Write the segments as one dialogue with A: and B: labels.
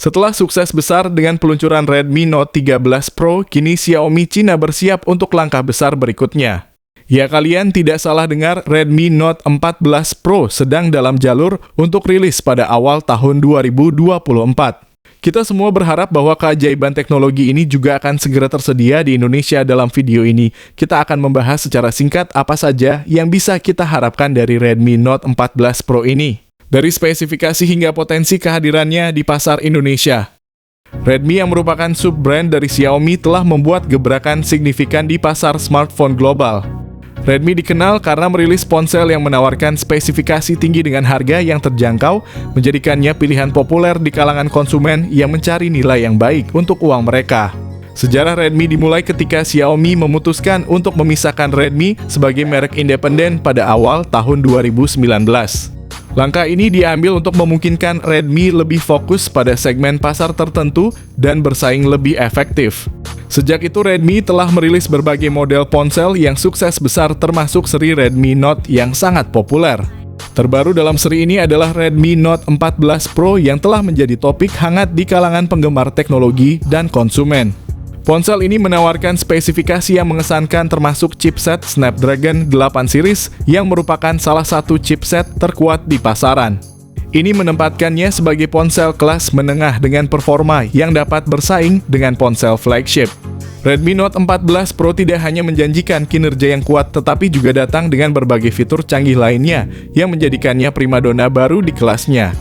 A: Setelah sukses besar dengan peluncuran Redmi Note 13 Pro, kini Xiaomi Cina bersiap untuk langkah besar berikutnya. Ya, kalian tidak salah dengar, Redmi Note 14 Pro sedang dalam jalur untuk rilis pada awal tahun 2024. Kita semua berharap bahwa keajaiban teknologi ini juga akan segera tersedia di Indonesia. Dalam video ini, kita akan membahas secara singkat apa saja yang bisa kita harapkan dari Redmi Note 14 Pro ini. Dari spesifikasi hingga potensi kehadirannya di pasar Indonesia. Redmi yang merupakan sub-brand dari Xiaomi telah membuat gebrakan signifikan di pasar smartphone global. Redmi dikenal karena merilis ponsel yang menawarkan spesifikasi tinggi dengan harga yang terjangkau, menjadikannya pilihan populer di kalangan konsumen yang mencari nilai yang baik untuk uang mereka. Sejarah Redmi dimulai ketika Xiaomi memutuskan untuk memisahkan Redmi sebagai merek independen pada awal tahun 2019. Langkah ini diambil untuk memungkinkan Redmi lebih fokus pada segmen pasar tertentu dan bersaing lebih efektif. Sejak itu, Redmi telah merilis berbagai model ponsel yang sukses besar, termasuk seri Redmi Note yang sangat populer. Terbaru dalam seri ini adalah Redmi Note 14 Pro yang telah menjadi topik hangat di kalangan penggemar teknologi dan konsumen. Ponsel ini menawarkan spesifikasi yang mengesankan, termasuk chipset Snapdragon 8 series yang merupakan salah satu chipset terkuat di pasaran. Ini menempatkannya sebagai ponsel kelas menengah dengan performa yang dapat bersaing dengan ponsel flagship. Redmi Note 14 Pro tidak hanya menjanjikan kinerja yang kuat, tetapi juga datang dengan berbagai fitur canggih lainnya yang menjadikannya primadona baru di kelasnya.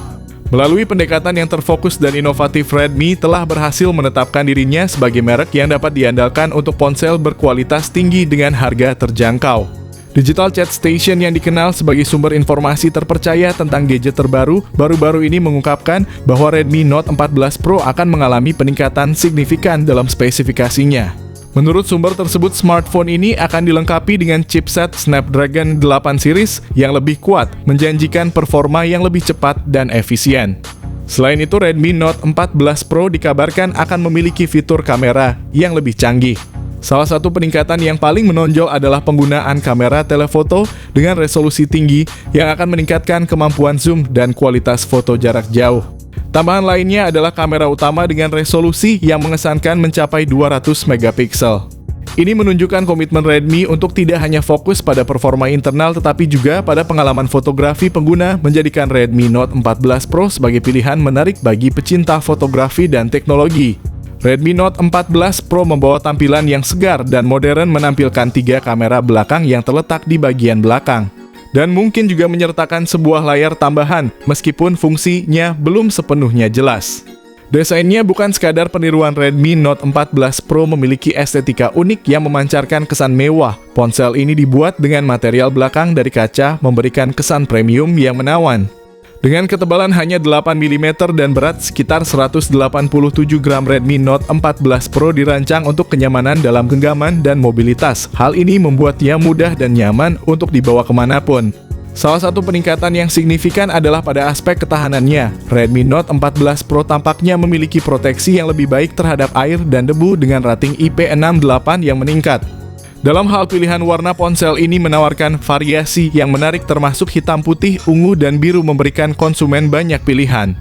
A: Melalui pendekatan yang terfokus dan inovatif, Redmi telah berhasil menetapkan dirinya sebagai merek yang dapat diandalkan untuk ponsel berkualitas tinggi dengan harga terjangkau. Digital Chat Station yang dikenal sebagai sumber informasi terpercaya tentang gadget terbaru, baru-baru ini mengungkapkan bahwa Redmi Note 14 Pro akan mengalami peningkatan signifikan dalam spesifikasinya. Menurut sumber tersebut, smartphone ini akan dilengkapi dengan chipset Snapdragon 8 series yang lebih kuat, menjanjikan performa yang lebih cepat dan efisien. Selain itu, Redmi Note 14 Pro dikabarkan akan memiliki fitur kamera yang lebih canggih. Salah satu peningkatan yang paling menonjol adalah penggunaan kamera telefoto dengan resolusi tinggi yang akan meningkatkan kemampuan zoom dan kualitas foto jarak jauh. Tambahan lainnya adalah kamera utama dengan resolusi yang mengesankan mencapai 200 megapiksel. Ini menunjukkan komitmen Redmi untuk tidak hanya fokus pada performa internal, tetapi juga pada pengalaman fotografi pengguna, menjadikan Redmi Note 14 Pro sebagai pilihan menarik bagi pecinta fotografi dan teknologi. Redmi Note 14 Pro membawa tampilan yang segar dan modern, menampilkan 3 kamera belakang yang terletak di bagian belakang. Dan mungkin juga menyertakan sebuah layar tambahan, meskipun fungsinya belum sepenuhnya jelas. Desainnya bukan sekadar peniruan. Redmi Note 14 Pro memiliki estetika unik yang memancarkan kesan mewah. Ponsel ini dibuat dengan material belakang dari kaca, memberikan kesan premium yang menawan. Dengan ketebalan hanya 8 mm dan berat sekitar 187 gram, Redmi Note 14 Pro dirancang untuk kenyamanan dalam genggaman dan mobilitas. Hal ini membuatnya mudah dan nyaman untuk dibawa kemanapun. Salah satu peningkatan yang signifikan adalah pada aspek ketahanannya. Redmi Note 14 Pro tampaknya memiliki proteksi yang lebih baik terhadap air dan debu dengan rating IP68 yang meningkat. Dalam hal pilihan warna, ponsel ini menawarkan variasi yang menarik, termasuk hitam, putih, ungu, dan biru, memberikan konsumen banyak pilihan.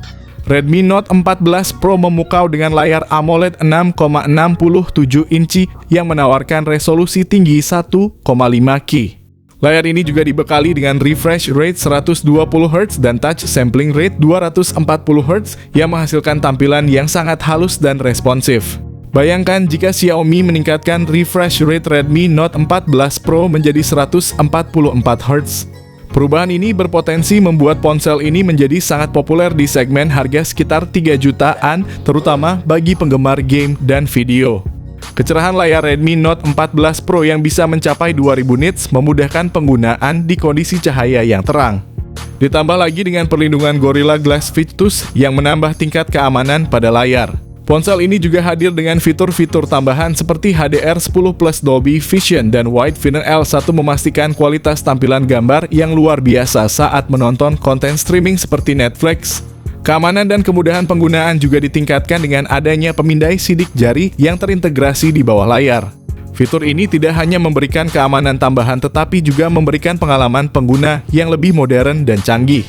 A: Redmi Note 14 Pro memukau dengan layar AMOLED 6,67 inci yang menawarkan resolusi tinggi 1,5K. Layar ini juga dibekali dengan refresh rate 120 Hz dan touch sampling rate 240 Hz yang menghasilkan tampilan yang sangat halus dan responsif. Bayangkan jika Xiaomi meningkatkan refresh rate Redmi Note 14 Pro menjadi 144 Hz. Perubahan ini berpotensi membuat ponsel ini menjadi sangat populer di segmen harga sekitar 3 jutaan, terutama bagi penggemar game dan video. Kecerahan layar Redmi Note 14 Pro yang bisa mencapai 2000 nits memudahkan penggunaan di kondisi cahaya yang terang. Ditambah lagi dengan perlindungan Gorilla Glass Victus yang menambah tingkat keamanan pada layar. Ponsel ini juga hadir dengan fitur-fitur tambahan seperti HDR10 Plus Dolby Vision dan Wide Finder L1, memastikan kualitas tampilan gambar yang luar biasa saat menonton konten streaming seperti Netflix. Keamanan dan kemudahan penggunaan juga ditingkatkan dengan adanya pemindai sidik jari yang terintegrasi di bawah layar. Fitur ini tidak hanya memberikan keamanan tambahan, tetapi juga memberikan pengalaman pengguna yang lebih modern dan canggih.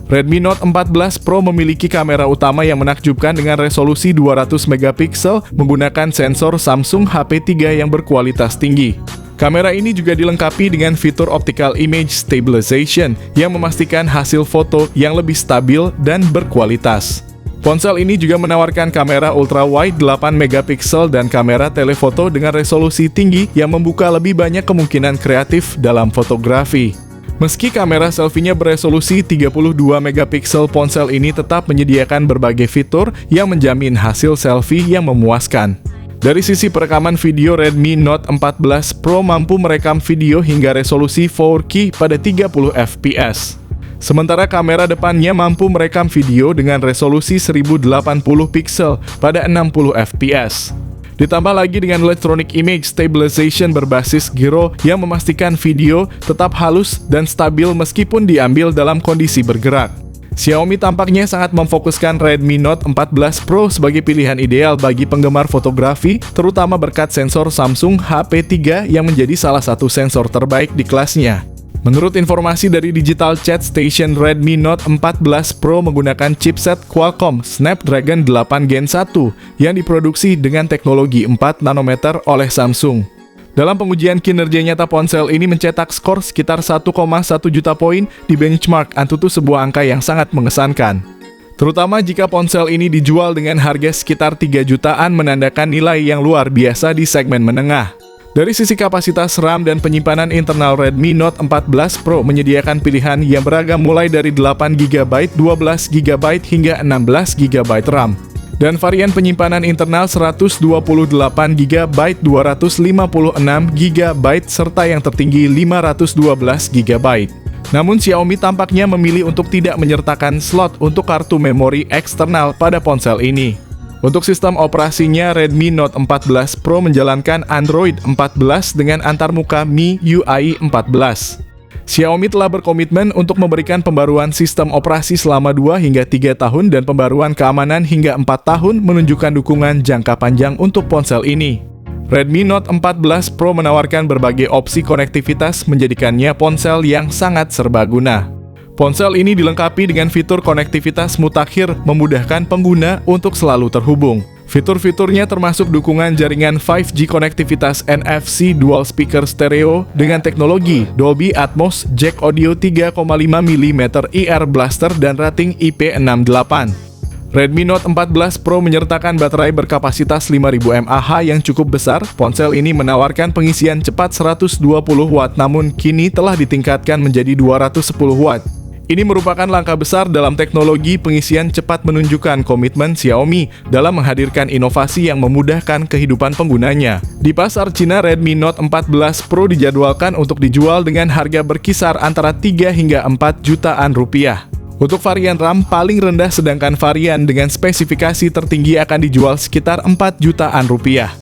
A: Redmi Note 14 Pro memiliki kamera utama yang menakjubkan dengan resolusi 200 megapiksel menggunakan sensor Samsung HP3 yang berkualitas tinggi. Kamera ini juga dilengkapi dengan fitur Optical Image Stabilization yang memastikan hasil foto yang lebih stabil dan berkualitas. Ponsel ini juga menawarkan kamera ultra-wide 8 megapiksel dan kamera telefoto dengan resolusi tinggi yang membuka lebih banyak kemungkinan kreatif dalam fotografi. Meski kamera selfie-nya beresolusi 32 megapiksel, ponsel ini tetap menyediakan berbagai fitur yang menjamin hasil selfie yang memuaskan. Dari sisi perekaman video, Redmi Note 14 Pro mampu merekam video hingga resolusi 4K pada 30 fps. Sementara kamera depannya mampu merekam video dengan resolusi 1080 piksel pada 60 fps. Ditambah lagi dengan Electronic Image Stabilization berbasis gyro yang memastikan video tetap halus dan stabil meskipun diambil dalam kondisi bergerak. Xiaomi tampaknya sangat memfokuskan Redmi Note 14 Pro sebagai pilihan ideal bagi penggemar fotografi, terutama berkat sensor Samsung HP3 yang menjadi salah satu sensor terbaik di kelasnya. Menurut informasi dari Digital Chat Station, Redmi Note 14 Pro menggunakan chipset Qualcomm Snapdragon 8 Gen 1 yang diproduksi dengan teknologi 4 nanometer oleh Samsung. Dalam pengujian kinerja nyata, ponsel ini mencetak skor sekitar 1,1 juta poin di benchmark Antutu, sebuah angka yang sangat mengesankan. Terutama jika ponsel ini dijual dengan harga sekitar 3 jutaan, menandakan nilai yang luar biasa di segmen menengah. Dari sisi kapasitas RAM dan penyimpanan internal, Redmi Note 14 Pro menyediakan pilihan yang beragam mulai dari 8GB, 12GB hingga 16GB RAM. Dan varian penyimpanan internal 128GB, 256GB serta yang tertinggi 512GB. Namun Xiaomi tampaknya memilih untuk tidak menyertakan slot untuk kartu memori eksternal pada ponsel ini. Untuk sistem operasinya, Redmi Note 14 Pro menjalankan Android 14 dengan antarmuka MIUI 14. Xiaomi telah berkomitmen untuk memberikan pembaruan sistem operasi selama 2 hingga 3 tahun dan pembaruan keamanan hingga 4 tahun, menunjukkan dukungan jangka panjang untuk ponsel ini. Redmi Note 14 Pro menawarkan berbagai opsi konektivitas, menjadikannya ponsel yang sangat serbaguna. Ponsel ini dilengkapi dengan fitur konektivitas mutakhir, memudahkan pengguna untuk selalu terhubung. Fitur-fiturnya termasuk dukungan jaringan 5G, konektivitas NFC, dual speaker stereo dengan teknologi Dolby Atmos, jack audio 3,5 mm IR blaster, dan rating IP68. Redmi Note 14 Pro menyertakan baterai berkapasitas 5000 mAh yang cukup besar. Ponsel ini menawarkan pengisian cepat 120 Watt, namun kini telah ditingkatkan menjadi 210 Watt. Ini merupakan langkah besar dalam teknologi pengisian cepat, menunjukkan komitmen Xiaomi dalam menghadirkan inovasi yang memudahkan kehidupan penggunanya. Di pasar Cina, Redmi Note 14 Pro dijadwalkan untuk dijual dengan harga berkisar antara 3 hingga 4 jutaan rupiah. Untuk varian RAM paling rendah, sedangkan varian dengan spesifikasi tertinggi akan dijual sekitar 4 jutaan rupiah.